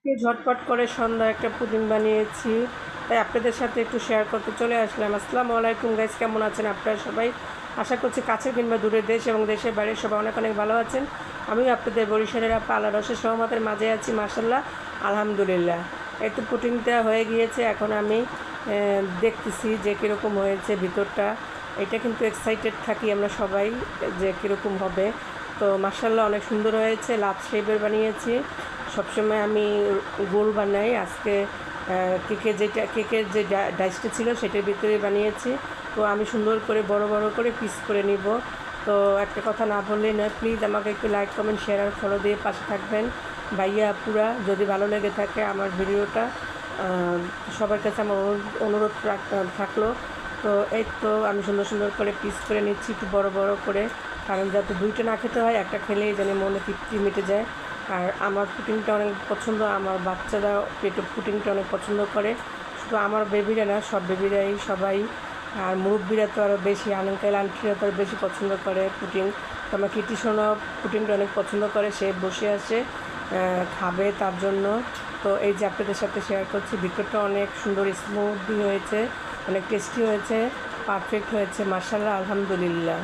ঝটপট করে সন্ধ্যায় একটা পুডিং বানিয়েছি, তাই আপনাদের সাথে একটু শেয়ার করতে চলে আসলাম। আসসালামু আলাইকুম গাইস, কেমন আছেন আপনারা সবাই? আশা করছি কাছের কিংবা দূরের দেশ এবং দেশের বাইরে সবাই অনেক অনেক ভালো আছেন। আমিও আপনাদের বরিশালের আপা আল্লাহর রসের সহমতের মাঝে আছি, মাশাল্লাহ, আলহামদুলিল্লাহ। এই তো পুডিংটা হয়ে গিয়েছে, এখন আমি দেখতেছি যে কীরকম হয়েছে ভিতরটা। এটা কিন্তু এক্সাইটেড থাকি আমরা সবাই যে কীরকম হবে। তো মাশাল্লাহ অনেক সুন্দর হয়েছে, লাভ শেপের বানিয়েছি। সবসময় আমি গোল বানাই, আজকে কেকের যে ডাইসটা ছিল সেটার ভিতরে বানিয়েছি। তো আমি সুন্দর করে বড় বড় করে পিস করে নিব। তো একটা কথা না বললেই নয়, প্লিজ আমাকে একটু লাইক কমেন্ট শেয়ার আর ফলো দিয়ে পাশে থাকবেন ভাইয়া আপুরা। যদি ভালো লেগে থাকে আমার ভিডিওটা, সবার কাছে আমার অনুরোধ থাকলো। তো এই তো আমি সুন্দর সুন্দর করে পিস করে নিচ্ছি, একটু বড় বড় করে, কারণ যাতে দুইটা না খেতে হয়, একটা খেলেই যেন মনে তৃপ্তি মিটে যায়। আর আমার পুডিংটা অনেক পছন্দ, আমার বাচ্চারা পুডিংটা অনেক পছন্দ করে। শুধু আমার বেবিরা না, সব বেবিরাই সবাই। আর মুরব্বীরা তো আরও বেশি, আঙ্কেল আন্টিরা তো আরও বেশি পছন্দ করে পুডিং। তো আমার কিটি সোনা পুডিংটা অনেক পছন্দ করে, সে বসে আছে খাবে তার জন্য। তো এই যে আপনাদের সাথে শেয়ার করছি, ভিতরটা অনেক সুন্দর স্মুথলি হয়েছে, অনেক টেস্টি হয়েছে, পারফেক্ট হয়েছে, মাশাআল্লাহ, আলহামদুলিল্লাহ।